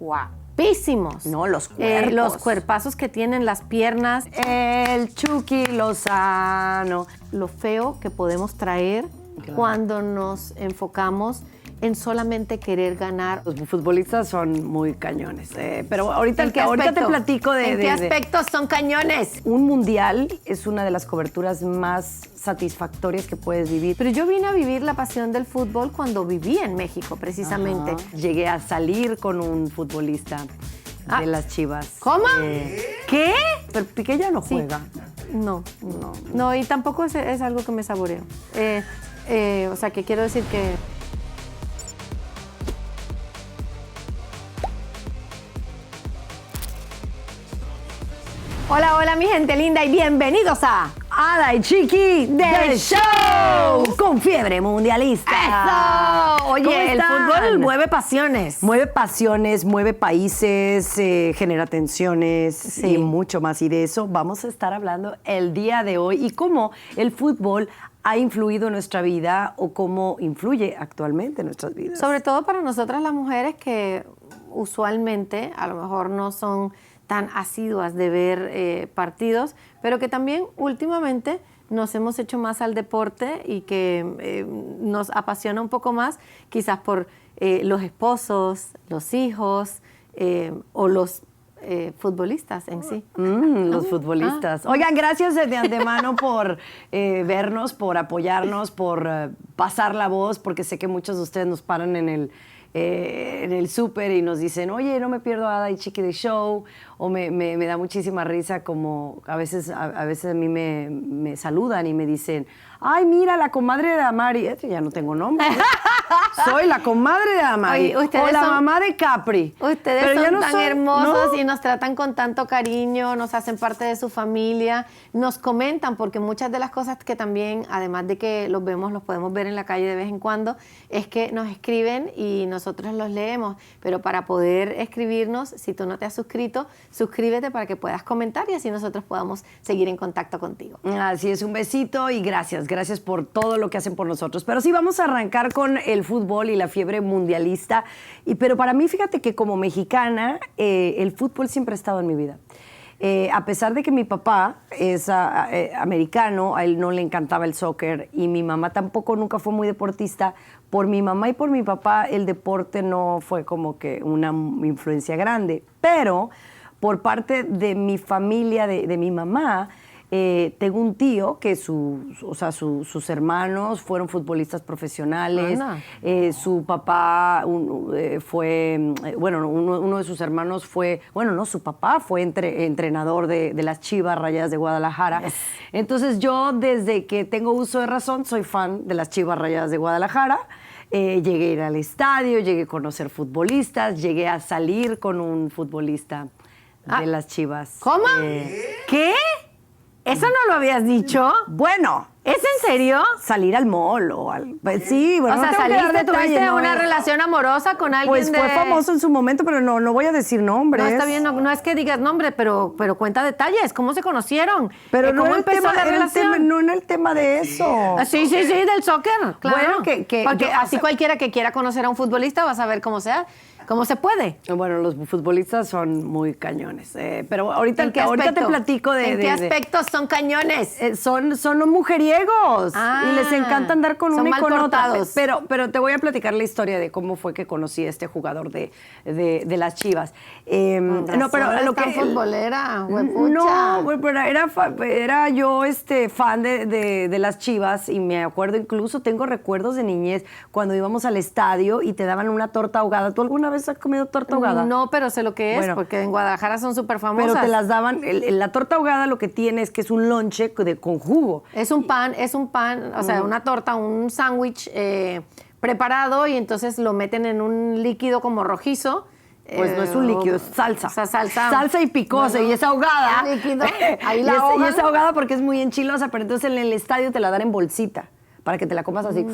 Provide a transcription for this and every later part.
guapísimos. No, los cuerpos. Los cuerpazos que tienen, las piernas. El Chucky Lozano. Lo feo que podemos traer cuando nos enfocamos en solamente querer ganar. Los futbolistas son muy cañones. Pero ahorita te platico de... ¿En qué aspectos son cañones? Un mundial es una de las coberturas más satisfactorias que puedes vivir. Pero yo vine a vivir la pasión del fútbol cuando viví en México, precisamente. Ajá. Llegué a salir con un futbolista de las Chivas. ¿Cómo? ¿Qué? Pero Piqué ya no juega. No, y tampoco es algo que me saboreo. O sea, que quiero decir que... Hola, hola, mi gente linda y bienvenidos a Ada y Chiqui del Show con fiebre mundialista. ¡Eso! Oye, el fútbol mueve pasiones. Mueve pasiones, mueve países, genera tensiones y mucho más. Y de eso vamos a estar hablando el día de hoy y cómo el fútbol ha influido en nuestra vida o cómo influye actualmente en nuestras vidas. Sobre todo para nosotras las mujeres que usualmente a lo mejor no son tan asiduas de ver partidos, pero que también últimamente nos hemos hecho más al deporte y que nos apasiona un poco más, quizás por los esposos, los hijos o los futbolistas en sí. Los futbolistas. Oigan, gracias de antemano por vernos, por apoyarnos, por pasar la voz, porque sé que muchos de ustedes nos paran en el súper y nos dicen, oye, no me pierdo Ada y Chiqui de Show, o me da muchísima risa como a veces a mí me saludan y me dicen, ay, mira, la comadre de Amari. Ya no tengo nombre. Soy la comadre de Amari. Oye, o la mamá de Capri. Ustedes pero son tan hermosos y nos tratan con tanto cariño, nos hacen parte de su familia, nos comentan, porque muchas de las cosas que también, además de que los podemos ver en la calle de vez en cuando, es que nos escriben y nosotros los leemos. Pero para poder escribirnos, si tú no te has suscrito, suscríbete para que puedas comentar y así nosotros podamos seguir en contacto contigo. Así es, un besito y gracias por todo lo que hacen por nosotros. Pero sí, vamos a arrancar con el fútbol y la fiebre mundialista. Pero para mí, fíjate que como mexicana, el fútbol siempre ha estado en mi vida. A pesar de que mi papá es americano, a él no le encantaba el soccer y mi mamá tampoco nunca fue muy deportista. Por mi mamá y por mi papá el deporte no fue como que una influencia grande. Pero por parte de mi familia, de mi mamá, tengo un tío que sus hermanos fueron futbolistas profesionales. Su papá uno de sus hermanos fue, su papá fue entrenador de las Chivas Rayadas de Guadalajara. Yes. Entonces yo desde que tengo uso de razón soy fan de las Chivas Rayadas de Guadalajara. Llegué a ir al estadio, llegué a conocer futbolistas, llegué a salir con un futbolista de las Chivas. ¿Cómo? ¿Qué? ¿Eso no lo habías dicho? Bueno. ¿Es en serio? Salir al mall o al... Pues sí, bueno, o sea, tuviste una relación amorosa con alguien pues fue famoso en su momento, pero no voy a decir nombres. No, está bien, no es que digas nombre, pero cuenta detalles. ¿Cómo se conocieron? Pero ¿Cómo empezó la relación? No en el tema de eso. Sí, del soccer, claro. Bueno, porque así cualquiera que quiera conocer a un futbolista va a saber cómo se puede. Bueno, los futbolistas son muy cañones. Pero ahorita te platico de... ¿En qué aspectos son cañones? Son mujeriegos y les encanta andar con una y con otra. Pero te voy a platicar la historia de cómo fue que conocí a este jugador de las Chivas. No, pero lo que futbolera, huepucha. No, pero era yo fan de las Chivas y me acuerdo, incluso tengo recuerdos de niñez cuando íbamos al estadio y te daban una torta ahogada. ¿Tú alguna vez has comido torta ahogada? No, pero sé lo que es, porque en Guadalajara son súper famosas. Pero te las daban, la torta ahogada lo que tiene es que es un lonche con jugo. Es un pan, o sea, una torta, un sándwich preparado y entonces lo meten en un líquido como rojizo. Pues no es un líquido, es salsa. O sea, salsa. Salsa y picosa, y es ahogada. Líquido, ahí la ahogan. Y es ahogada porque es muy enchilosa, pero entonces en el estadio te la dan en bolsita, para que te la comas así.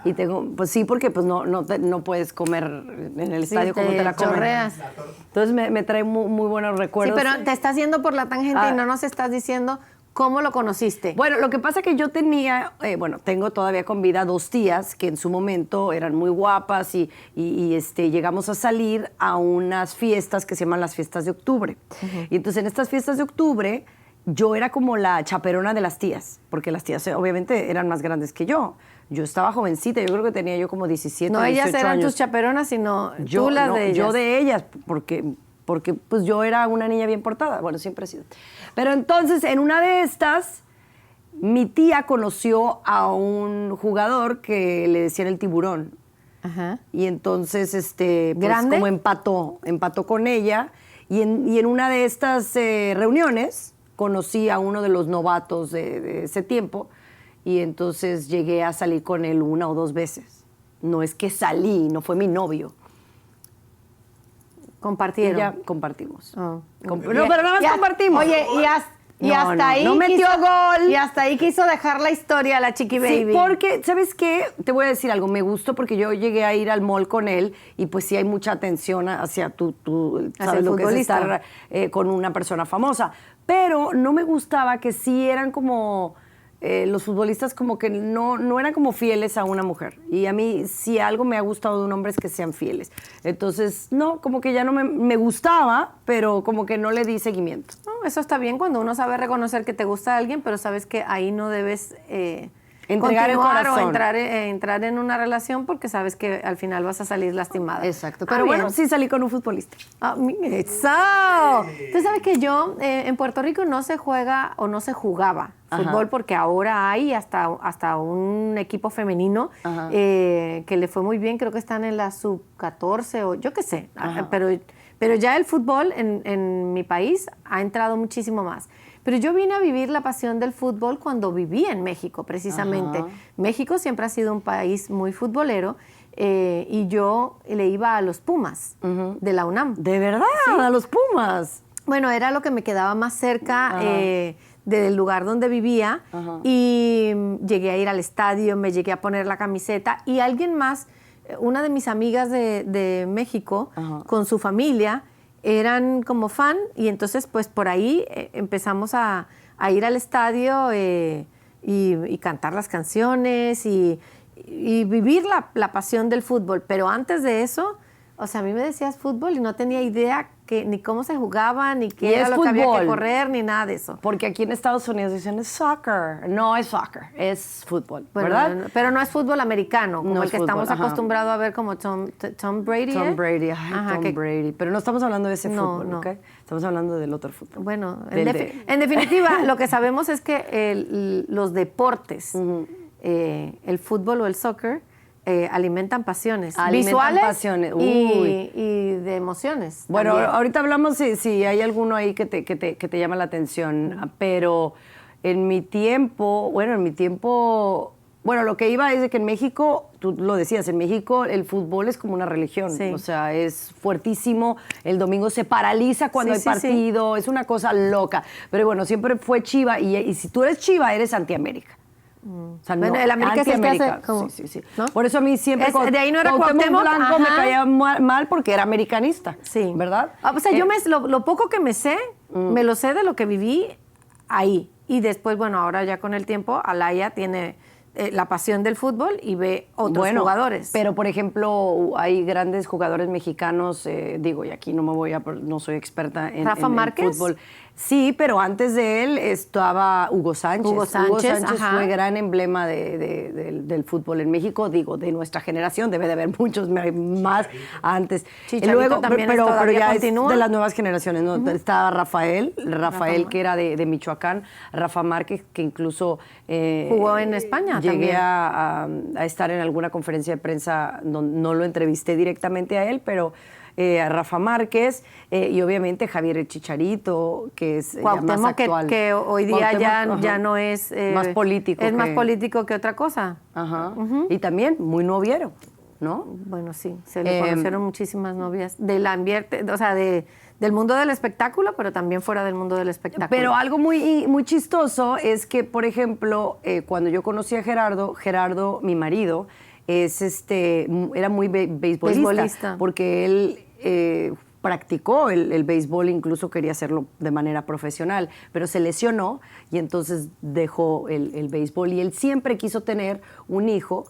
Y pues sí, porque pues no puedes comer en el estadio como te la comes. Chorreas. Entonces me trae muy buenos recuerdos. Sí, pero te estás yendo por la tangente y no nos estás diciendo ¿Cómo lo conociste? Bueno, lo que pasa es que yo tenía, tengo todavía con vida 2 tías que en su momento eran muy guapas y llegamos a salir a unas fiestas que se llaman las fiestas de octubre. Y entonces en estas fiestas de octubre yo era como la chaperona de las tías, porque las tías obviamente eran más grandes que yo. Yo estaba jovencita, yo creo que tenía yo como 17, no 18 años. No ellas eran tus chaperonas, sino tú las de ellas. Yo de ellas, porque pues yo era una niña bien portada, bueno, siempre he sido. Pero entonces, en una de estas, mi tía conoció a un jugador que le decían el Tiburón. Ajá. Y entonces, ¿Grande? como empató con ella, y en una de estas reuniones conocí a uno de los novatos de ese tiempo, y entonces llegué a salir con él 1 o 2 veces. No es que salí, no fue mi novio. Compartieron. Y ya compartimos. Oh. No, pero nada más compartimos. Oye, y hasta ahí no metió gol. Y hasta ahí quiso dejar la historia la Chiqui Baby. Sí, porque, ¿sabes qué? Te voy a decir algo. Me gustó porque yo llegué a ir al mall con él y pues sí hay mucha atención hacia tú sabes lo que es estar con una persona famosa. Pero no me gustaba que sí eran como... los futbolistas como que no eran como fieles a una mujer. Y a mí, si algo me ha gustado de un hombre es que sean fieles. Entonces, no, como que ya no me gustaba, pero como que no le di seguimiento. No, eso está bien cuando uno sabe reconocer que te gusta alguien, pero sabes que ahí no debes entregar el corazón. o entrar en una relación porque sabes que al final vas a salir lastimada. Exacto. Pero bueno, sí salí con un futbolista. Eso. Tú sabes que yo, en Puerto Rico no se juega o no se jugaba fútbol porque ahora hay hasta un equipo femenino que le fue muy bien. Creo que están en la sub-14 o yo qué sé. Pero ya el fútbol en mi país ha entrado muchísimo más. Pero yo vine a vivir la pasión del fútbol cuando viví en México, precisamente. México siempre ha sido un país muy futbolero y yo le iba a los Pumas de la UNAM. ¿De verdad? Sí. ¿A los Pumas? Bueno, era lo que me quedaba más cerca del lugar donde vivía y llegué a ir al estadio, me llegué a poner la camiseta y alguien más, una de mis amigas de México, con su familia, eran como fan y entonces pues por ahí empezamos a ir al estadio y cantar las canciones y vivir la pasión del fútbol. Pero antes de eso, o sea, a mí me decías fútbol y no tenía idea ni cómo se jugaba, ni qué era lo que había que correr, ni nada de eso. Porque aquí en Estados Unidos dicen es soccer. No es soccer, es fútbol, bueno, ¿verdad? Pero no es fútbol americano, como el que estamos acostumbrados a ver como Tom Brady. Tom Brady, Tom Brady. Pero no estamos hablando de ese fútbol, ¿ok? Estamos hablando del otro fútbol. Bueno, en definitiva, lo que sabemos es que los deportes, el fútbol o el soccer, alimentan pasiones visuales pasiones. Y de emociones. Bueno, también. ahorita hablamos si hay alguno ahí que te llama la atención, pero en mi tiempo, lo que iba es de que en México, tú lo decías, en México el fútbol es como una religión, o sea, es fuertísimo, el domingo se paraliza cuando hay partido, es una cosa loca, pero bueno, siempre fue Chiva y si tú eres Chiva, eres antiamérica. O sea, bueno, el América es el que hace como, sí. ¿no? Por eso a mí siempre de ahí no era Cuauhtémoc Blanco me caía mal porque era americanista, ¿verdad? O sea, yo lo poco que me sé, me lo sé de lo que viví ahí. Y después, bueno, ahora ya con el tiempo, Alaya tiene la pasión del fútbol y ve otros jugadores. Pero, por ejemplo, hay grandes jugadores mexicanos, y aquí no soy experta en fútbol. Sí, pero antes de él estaba Hugo Sánchez. Hugo Sánchez fue gran emblema del fútbol en México, de nuestra generación. Debe de haber muchos más antes. Luego, pero ya continúa. Es de las nuevas generaciones, ¿no? Estaba Rafael, que era de Michoacán, Rafa Márquez, que incluso jugó en España. Llegué a estar en alguna conferencia de prensa, no lo entrevisté directamente a él, pero a Rafa Márquez y obviamente Javier el Chicharito, que es ya más actual. Que hoy día ya no es... más político. Es más político que otra cosa. Y también muy noviero, ¿no? Bueno, sí, se le conocieron muchísimas novias del ambiente, o sea, del mundo del espectáculo, pero también fuera del mundo del espectáculo. Pero algo muy chistoso es que, por ejemplo, cuando yo conocí a Gerardo, mi marido, era muy beisbolista, porque él practicó el béisbol, incluso quería hacerlo de manera profesional, pero se lesionó y entonces dejó el béisbol. Y él siempre quiso tener un hijo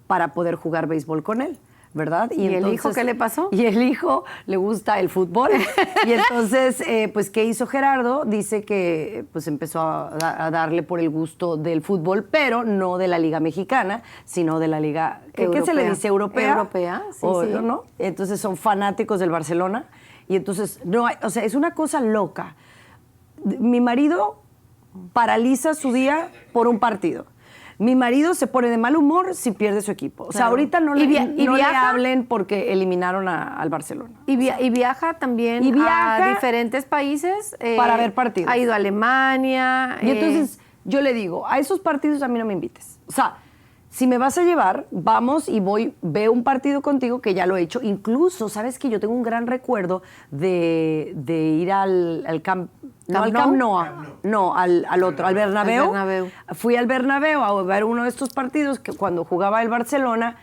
para poder jugar béisbol con él, ¿verdad? ¿Y el hijo qué le pasó? Y el hijo le gusta el fútbol. Y entonces, pues, ¿qué hizo Gerardo? Dice que pues empezó a darle por el gusto del fútbol, pero no de la Liga Mexicana, sino de la Liga, ¿qué se le dice? ¿Europea? Europea, sí, sí. ¿No? Entonces son fanáticos del Barcelona. Y entonces, no, o sea, es una cosa loca. Mi marido paraliza su día por un partido. Mi marido se pone de mal humor si pierde su equipo. O sea, Claro. ahorita no, ¿Y no le viaja? hablen porque eliminaron al Barcelona. Y viaja también Y viaja a diferentes países. para ver partidos. Ha ido a Alemania. Y entonces yo le digo, a esos partidos a mí no me invites. O sea, si me vas a llevar, vamos y veo un partido contigo, que ya lo he hecho. Incluso, ¿sabes qué? Yo tengo un gran recuerdo de ir al Camp... No, al Camp Nou, no, al otro, al Bernabéu. Al Bernabéu. Fui al Bernabéu a ver uno de estos partidos que cuando jugaba el Barcelona,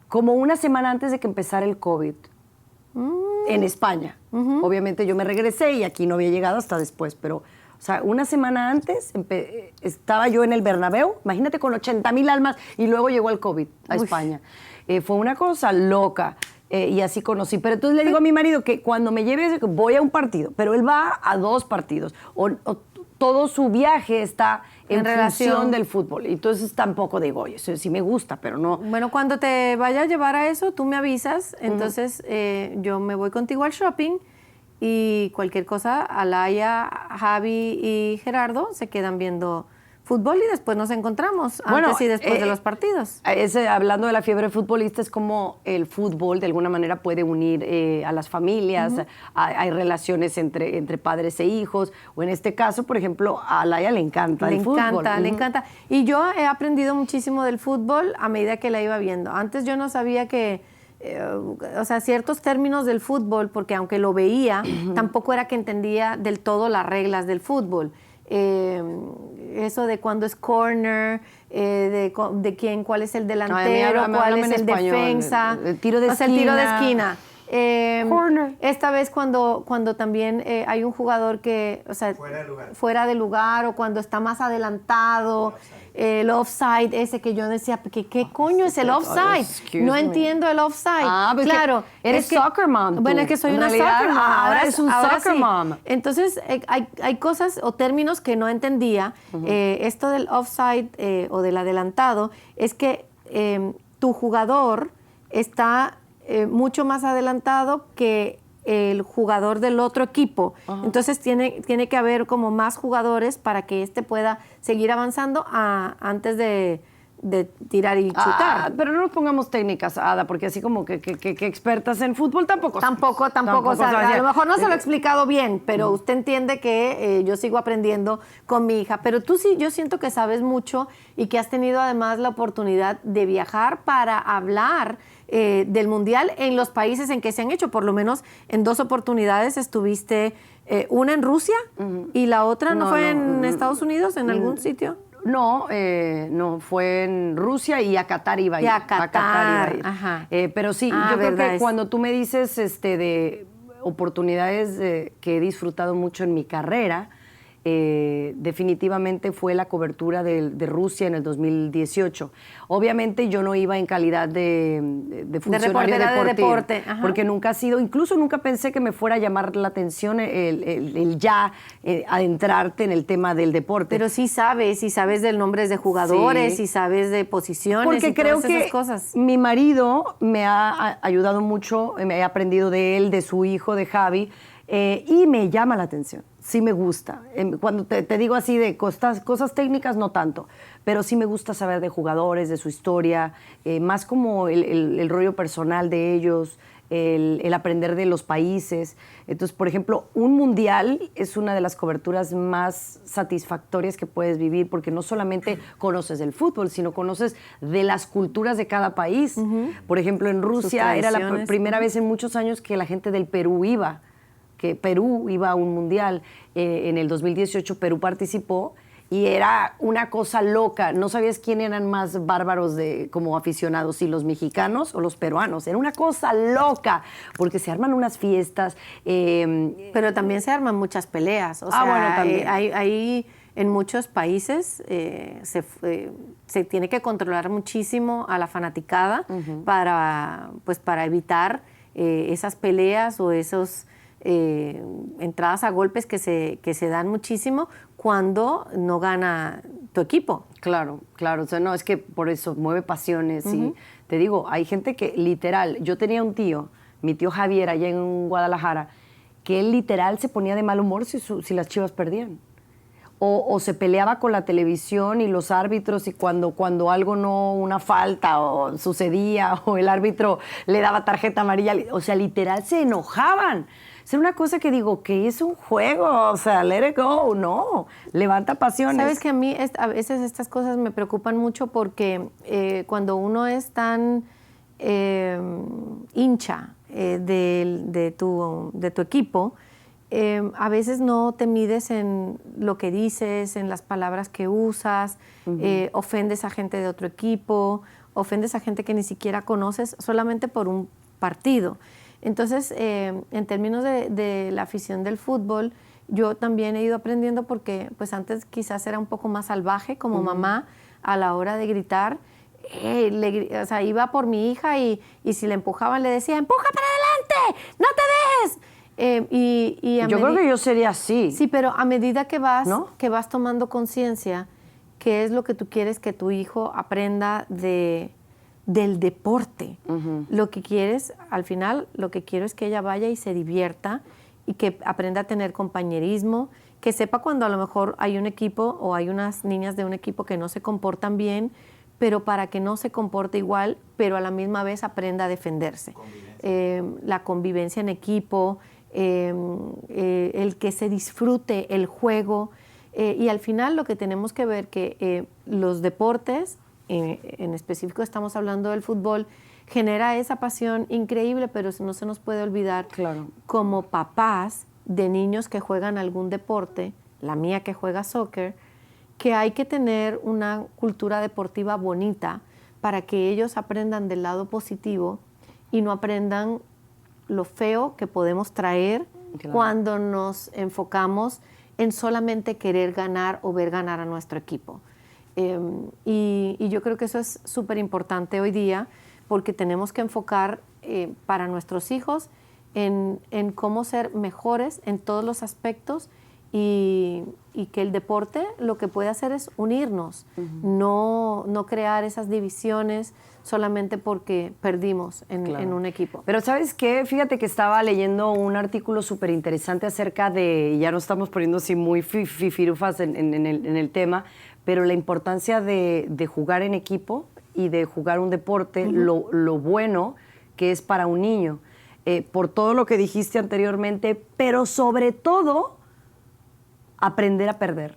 como una semana antes de que empezara el COVID, en España. Obviamente yo me regresé y aquí no había llegado hasta después, pero, o sea, una semana antes estaba yo en el Bernabéu, imagínate, con 80,000 almas, y luego llegó el COVID a España. Fue una cosa loca. Y así conocí. Pero entonces le digo a mi marido que cuando me lleve, voy a un partido, pero él va a 2 partidos. O todo su viaje está en relación del fútbol. Entonces tampoco digo, oye, eso sí me gusta, pero no. Bueno, cuando te vaya a llevar a eso, tú me avisas. Entonces yo me voy contigo al shopping y cualquier cosa, Alaya, Javi y Gerardo se quedan viendo fútbol y después nos encontramos antes y después de los partidos. Hablando de la fiebre futbolista, es como el fútbol de alguna manera puede unir a las familias, hay relaciones entre padres e hijos, o en este caso, por ejemplo, a Alaya le encanta el fútbol. Le encanta. Y yo he aprendido muchísimo del fútbol a medida que la iba viendo. Antes yo no sabía que, o sea, ciertos términos del fútbol, porque aunque lo veía, tampoco era que entendía del todo las reglas del fútbol. Eso de cuándo es corner, de quién, cuál es el delantero, cuál es el defensa, el tiro de esquina. El tiro de esquina. Corner. Esta vez cuando también hay un jugador que, o sea, fuera de lugar, o cuando está más adelantado, el offside ese que yo decía, ¿qué coño es el offside? No entiendo el offside. Pues claro, eres soccer mom. Tú. Bueno, es que soy una realidad, soccer mom. Ahora es un soccer mom. Entonces, hay cosas o términos que no entendía. Esto del offside o del adelantado es que tu jugador está mucho más adelantado que el jugador del otro equipo. Entonces tiene que haber como más jugadores para que éste pueda seguir avanzando antes de tirar y chutar. Pero no nos pongamos técnicas, Ada, porque así como que expertas en fútbol tampoco. Tampoco. O sea, a lo mejor no se lo he explicado bien, pero usted entiende que yo sigo aprendiendo con mi hija. Pero tú sí, yo siento que sabes mucho y que has tenido además la oportunidad de viajar para hablar del Mundial en los países en que se han hecho. Por lo menos en 2 oportunidades estuviste, una en Rusia y la otra ¿no fue en Estados Unidos, en algún sitio? No, fue en Rusia y a Qatar iba a ir. Y a Qatar iba a ir. Ajá. Pero sí, yo creo que cuando tú me dices de oportunidades que he disfrutado mucho en mi carrera, definitivamente fue la cobertura de Rusia en el 2018. Obviamente yo no iba en calidad de funcionario deportivo, porque nunca ha sido, incluso nunca pensé que me fuera a llamar la atención el adentrarte en el tema del deporte. Pero sí sabes del nombres de jugadores, y sabes de posiciones, porque y creo todas que esas cosas. Mi marido me ha ayudado mucho, me he aprendido de él, de su hijo, de Javi, y me llama la atención. Sí me gusta. Cuando te digo así de cosas técnicas, no tanto. Pero sí me gusta saber de jugadores, de su historia, más como el rollo personal de ellos, el aprender de los países. Entonces, por ejemplo, un mundial es una de las coberturas más satisfactorias que puedes vivir, porque no solamente conoces del fútbol, sino conoces de las culturas de cada país. Por ejemplo, en Rusia era la primera vez en muchos años que la gente del Perú iba. Que Perú iba a un mundial. En el 2018 Perú participó y era una cosa loca. No sabías quién eran más bárbaros como aficionados, si los mexicanos o los peruanos. Era una cosa loca, porque se arman unas fiestas. Pero también se arman muchas peleas. O sea, bueno, también. Hay en muchos países se tiene que controlar muchísimo a la fanaticada para evitar esas peleas o esos entradas a golpes que se dan muchísimo cuando no gana tu equipo. Claro, claro. O sea, no, es que por eso mueve pasiones. Y te digo, hay gente que literal, yo tenía un tío, mi tío Javier, allá en Guadalajara, que él literal se ponía de mal humor si las Chivas perdían. O se peleaba con la televisión y los árbitros, y cuando algo no, una falta o sucedía, o el árbitro le daba tarjeta amarilla, o sea, literal se enojaban. Es una cosa que digo, que es un juego, o sea, let it go, no, levanta pasiones. Sabes que a mí a veces estas cosas me preocupan mucho porque cuando uno es tan hincha de tu equipo, a veces no te mides en lo que dices, en las palabras que usas, ofendes a gente de otro equipo, ofendes a gente que ni siquiera conoces solamente por un partido. Entonces, en términos de la afición del fútbol, yo también he ido aprendiendo porque pues antes quizás era un poco más salvaje como mamá a la hora de gritar. O sea, iba por mi hija y si le empujaban le decía, ¡empuja para adelante! ¡No te dejes! Yo creo que yo sería así. Sí, pero a medida que vas, ¿no? que vas tomando conciencia, qué es lo que tú quieres que tu hijo aprenda del deporte. Lo que quieres, al final, lo que quiero es que ella vaya y se divierta y que aprenda a tener compañerismo, que sepa cuando a lo mejor hay un equipo o hay unas niñas de un equipo que no se comportan bien, pero para que no se comporte igual, pero a la misma vez aprenda a defenderse. La convivencia en equipo, el que se disfrute el juego, y al final lo que tenemos que ver que los deportes, en específico estamos hablando del fútbol, genera esa pasión increíble, pero no se nos puede olvidar, claro, como papás de niños que juegan algún deporte, la mía que juega soccer, que hay que tener una cultura deportiva bonita para que ellos aprendan del lado positivo y no aprendan lo feo que podemos traer cuando nos enfocamos en solamente querer ganar o ver ganar a nuestro equipo. Y yo creo que eso es súper importante hoy día porque tenemos que enfocar para nuestros hijos en cómo ser mejores en todos los aspectos y que el deporte lo que puede hacer es unirnos, no crear esas divisiones solamente porque perdimos en un equipo. Pero ¿sabes qué? Fíjate que estaba leyendo un artículo súper interesante acerca de, ya no estamos poniendo así muy fifirufas en el tema, pero la importancia de jugar en equipo y de jugar un deporte, lo bueno que es para un niño, por todo lo que dijiste anteriormente, pero sobre todo aprender a perder.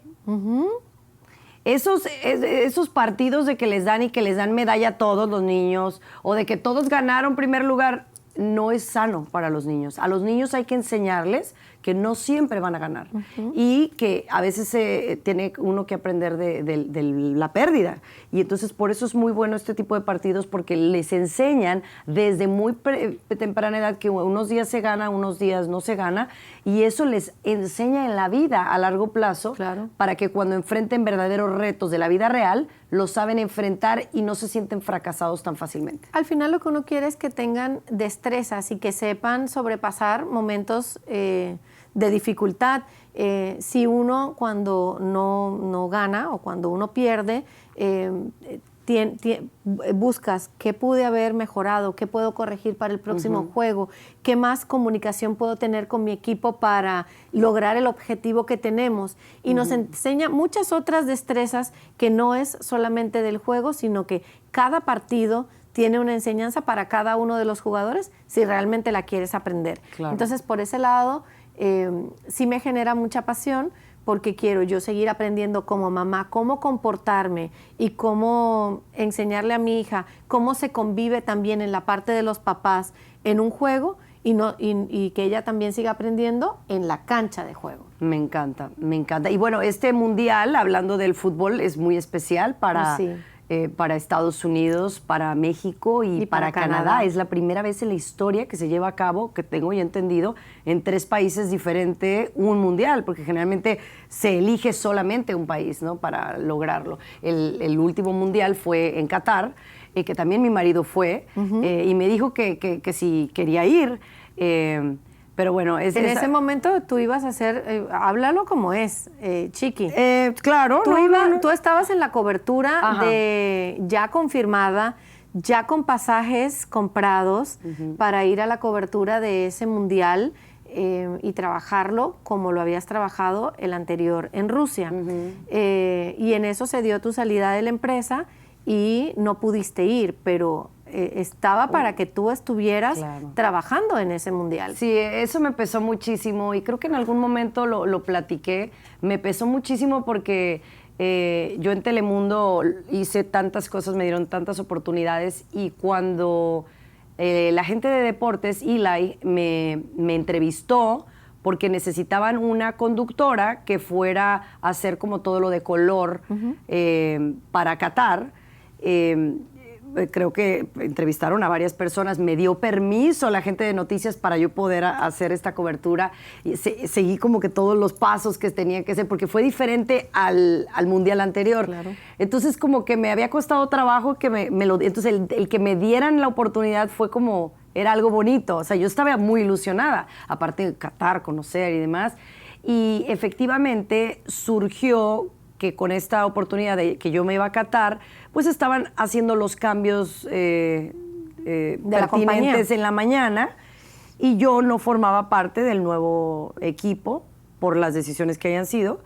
Esos partidos de que les dan y que les dan medalla a todos los niños o de que todos ganaron primer lugar, no es sano para los niños. A los niños hay que enseñarles que no siempre van a ganar y que a veces tiene uno que aprender de la pérdida. Y entonces por eso es muy bueno este tipo de partidos porque les enseñan desde muy temprana edad que unos días se gana, unos días no se gana y eso les enseña en la vida a largo plazo para que cuando enfrenten verdaderos retos de la vida real los saben enfrentar y no se sienten fracasados tan fácilmente. Al final lo que uno quiere es que tengan destrezas y que sepan sobrepasar momentos de dificultad. Si uno cuando no gana o cuando uno pierde, buscas qué pude haber mejorado, qué puedo corregir para el próximo juego, qué más comunicación puedo tener con mi equipo para lograr el objetivo que tenemos. Y nos enseña muchas otras destrezas que no es solamente del juego, sino que cada partido tiene una enseñanza para cada uno de los jugadores si realmente la quieres aprender. Entonces, por ese lado, sí me genera mucha pasión porque quiero yo seguir aprendiendo como mamá cómo comportarme y cómo enseñarle a mi hija cómo se convive también en la parte de los papás en un juego y que ella también siga aprendiendo en la cancha de juego. Me encanta, me encanta. Y bueno, este mundial, hablando del fútbol, es muy especial para Estados Unidos, para México y para Canadá. Es la primera vez en la historia que se lleva a cabo, que tengo ya entendido, en 3 países diferentes un mundial, porque generalmente se elige solamente un país, ¿no?, para lograrlo. El último mundial fue en Qatar, que también mi marido fue, y me dijo que si quería ir. Pero bueno, en ese momento tú ibas a hacer, háblalo como es, Chiqui. Claro. Tú estabas en la cobertura ya confirmada, ya con pasajes comprados para ir a la cobertura de ese mundial y trabajarlo como lo habías trabajado el anterior en Rusia. Y en eso se dio tu salida de la empresa y no pudiste ir, pero estaba para que tú estuvieras trabajando en ese mundial. Sí, eso me pesó muchísimo y creo que en algún momento lo platiqué. Me pesó muchísimo porque yo en Telemundo hice tantas cosas, me dieron tantas oportunidades y cuando la gente de deportes, Eli, me entrevistó porque necesitaban una conductora que fuera a hacer como todo lo de color para Qatar. Creo que entrevistaron a varias personas, me dio permiso la gente de noticias para yo poder hacer esta cobertura. Y seguí como que todos los pasos que tenía que hacer, porque fue diferente al mundial anterior. Claro. Entonces como que me había costado trabajo que entonces el que me dieran la oportunidad fue como, era algo bonito. O sea, yo estaba muy ilusionada, aparte de Qatar, conocer y demás. Y efectivamente surgió que con esta oportunidad de que yo me iba a Qatar, pues estaban haciendo los cambios pertinentes en la mañana y yo no formaba parte del nuevo equipo por las decisiones que hayan sido.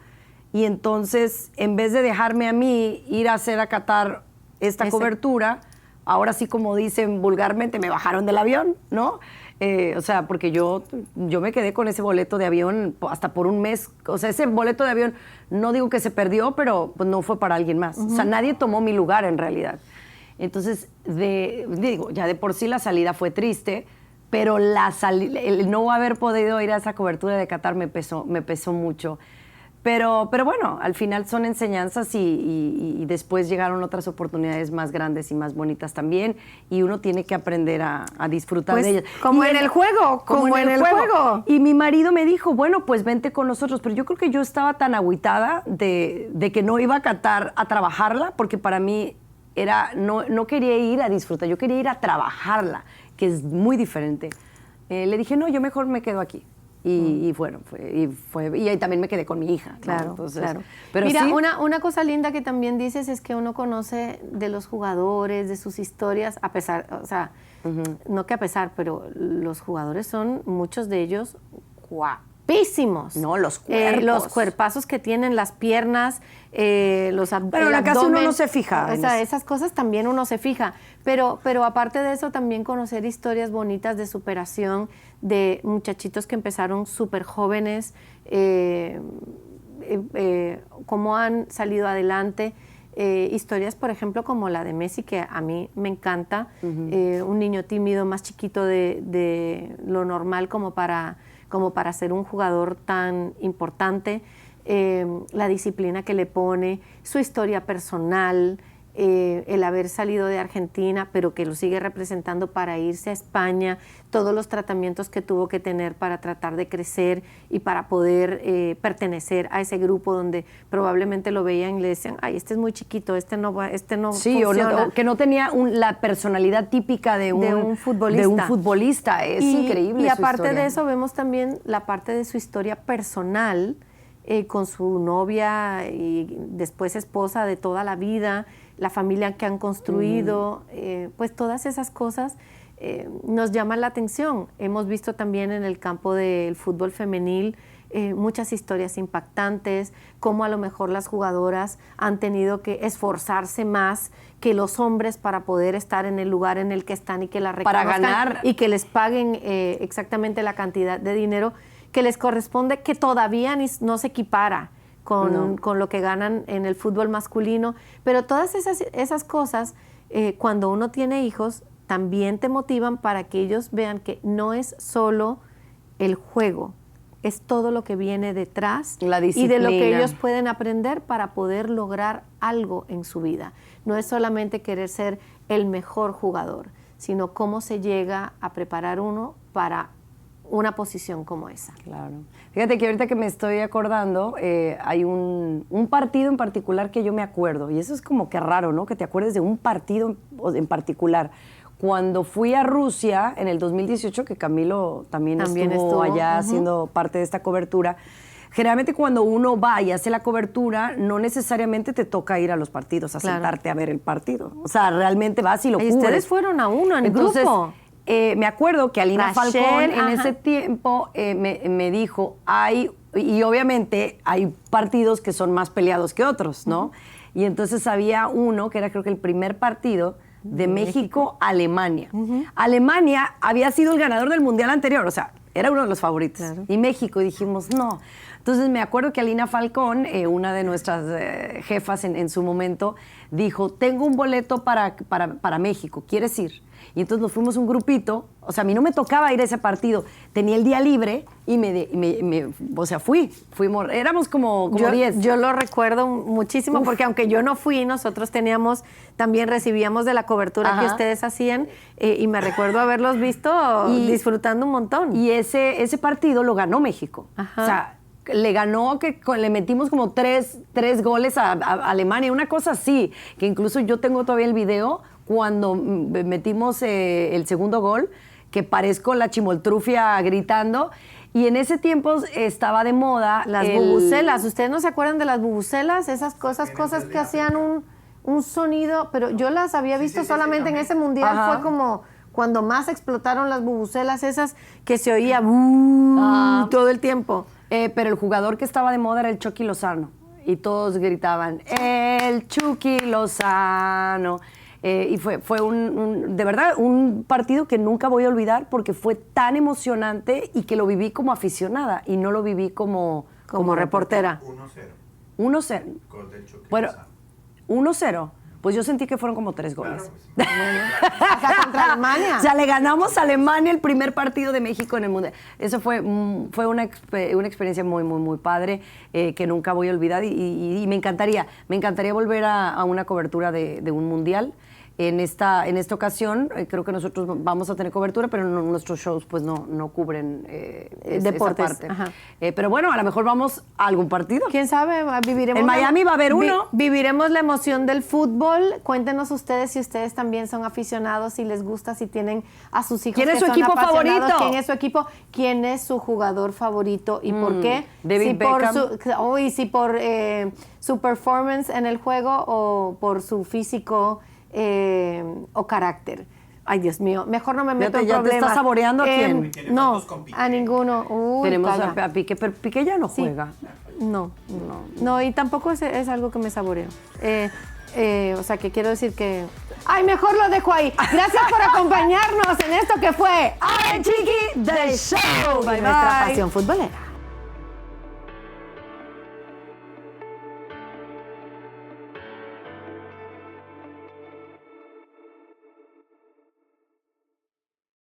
Y entonces, en vez de dejarme a mí ir a hacer a Qatar esta cobertura, ahora sí, como dicen vulgarmente, me bajaron del avión, ¿no? O sea, porque yo me quedé con ese boleto de avión hasta por un mes. O sea, ese boleto de avión, no digo que se perdió, pero pues, no fue para alguien más. O sea, nadie tomó mi lugar en realidad. Entonces, ya de por sí la salida fue triste, pero el no haber podido ir a esa cobertura de Qatar me pesó mucho. Pero bueno, al final son enseñanzas y después llegaron otras oportunidades más grandes y más bonitas también y uno tiene que aprender a disfrutar de ellas. Como en el juego, como en el juego. Y mi marido me dijo, bueno, pues vente con nosotros, pero yo creo que yo estaba tan agüitada de que no iba a Qatar a trabajarla, porque para mí no quería ir a disfrutar, yo quería ir a trabajarla, que es muy diferente. Le dije, no, yo mejor me quedo aquí. Y bueno, y ahí también me quedé con mi hija. Claro, ¿no? Entonces, claro. Pero mira, sí, una cosa linda que también dices es que uno conoce de los jugadores, de sus historias, a pesar, o sea, no que a pesar, pero los jugadores son, muchos de ellos, guapísimos. No, los cuerpos. Los cuerpazos que tienen, las piernas, los abdomen. Pero en la casa uno no se fija. Esas cosas también uno se fija. Pero aparte de eso, también conocer historias bonitas de superación, de muchachitos que empezaron súper jóvenes, cómo han salido adelante. Historias, por ejemplo, como la de Messi, que a mí me encanta. Un niño tímido, más chiquito de lo normal como para ser un jugador tan importante. La disciplina que le pone, su historia personal, el haber salido de Argentina, pero que lo sigue representando para irse a España, todos los tratamientos que tuvo que tener para tratar de crecer y para poder pertenecer a ese grupo donde probablemente lo veían y le decían, ay, este es muy chiquito, este no sí, funciona. O que no tenía la personalidad típica de un futbolista. Es increíble. Y aparte historia. de eso, vemos también la parte de su historia personal con su novia y después esposa de toda la vida, la familia que han construido, pues todas esas cosas nos llaman la atención. Hemos visto también en el campo del fútbol femenil muchas historias impactantes, cómo a lo mejor las jugadoras han tenido que esforzarse más que los hombres para poder estar en el lugar en el que están y que la reconozcan para ganar y que les paguen exactamente la cantidad de dinero que les corresponde, que todavía no se equipara con lo que ganan en el fútbol masculino. Pero todas esas cosas, cuando uno tiene hijos, también te motivan para que ellos vean que no es solo el juego, es todo lo que viene detrás La y de lo que disciplina. ellos pueden aprender para poder lograr algo en su vida. No es solamente querer ser el mejor jugador, sino cómo se llega a preparar uno para una posición como esa. Claro. Fíjate que ahorita que me estoy acordando, hay un partido en particular que yo me acuerdo, y eso es como que raro, ¿no? Que te acuerdes de un partido en particular. Cuando fui a Rusia en el 2018, que Camilo también estuvo allá haciendo parte de esta cobertura, generalmente cuando uno va y hace la cobertura, no necesariamente te toca ir a los partidos, a sentarte a ver el partido. O sea, realmente vas y lo cubres. Y ustedes fueron a uno en Entonces, grupo. me acuerdo que Alina Rachel, Falcón en ajá. ese tiempo me dijo, y obviamente hay partidos que son más peleados que otros, ¿no? Y entonces había uno que era creo que el primer partido de México-Alemania. Alemania había sido el ganador del Mundial anterior, o sea, era uno de los favoritos. Claro. Y México, dijimos, no. Entonces me acuerdo que Alina Falcón, una de nuestras jefas en su momento, dijo, tengo un boleto para México, ¿quieres ir? Y entonces nos fuimos un grupito, o sea, a mí no me tocaba ir a ese partido, tenía el día libre y fuimos, éramos como 10. Yo lo recuerdo muchísimo porque aunque yo no fui, nosotros también recibíamos de la cobertura que ustedes hacían y me recuerdo haberlos visto disfrutando un montón. Y ese partido lo ganó México. Ajá. O sea, le metimos como tres goles a Alemania, una cosa así, que incluso yo tengo todavía el video cuando metimos el segundo gol, que parezco la Chimoltrufia gritando, y en ese tiempo estaba de moda Las bubucelas, ¿ustedes no se acuerdan de las bubucelas? Esas cosas que hacían un sonido, pero yo las había visto solamente en ese mundial, fue como cuando más explotaron las bubucelas esas que se oía todo el tiempo. Pero el jugador que estaba de moda era el Chucky Lozano, y todos gritaban, el Chucky Lozano. Y fue de verdad un partido que nunca voy a olvidar porque fue tan emocionante y que lo viví como aficionada y no lo viví como reportera. 1-0. 1-0. Gol del Chucky Bueno, Lozano. 1-0. Pues yo sentí que fueron como 3 goles. Acá contra Alemania. O sea, le ganamos a Alemania el primer partido de México en el Mundial. Eso fue una experiencia muy, muy, muy padre que nunca voy a olvidar y me encantaría volver a una cobertura de un Mundial. En esta ocasión creo que nosotros vamos a tener cobertura, pero nuestros shows pues no cubren deportes. esa parte. Pero bueno, a lo mejor vamos a algún partido. ¿Quién sabe? Viviremos En Miami va a haber uno. Viviremos la emoción del fútbol. Cuéntenos ustedes si ustedes también son aficionados, si les gusta, si tienen a sus hijos ¿Quién es que su son equipo apasionados, favorito? ¿Quién es su equipo? ¿Quién es su jugador favorito y por qué? David Beckham. Si por su performance en el juego o por su físico o carácter. Ay, Dios mío, mejor no me meto en ¿Ya problemas. te estás saboreando a quién? No, a ninguno. Uy, Tenemos calla. a Piqué, pero Piqué ya no Sí. juega. No, y tampoco es algo que me saboreo. O sea, que quiero decir que... ¡Ay, mejor lo dejo ahí! Gracias por acompañarnos en esto que fue... ¡Ay, Chiqui! ¡The Show! Bye, Nuestra bye. pasión futbolera.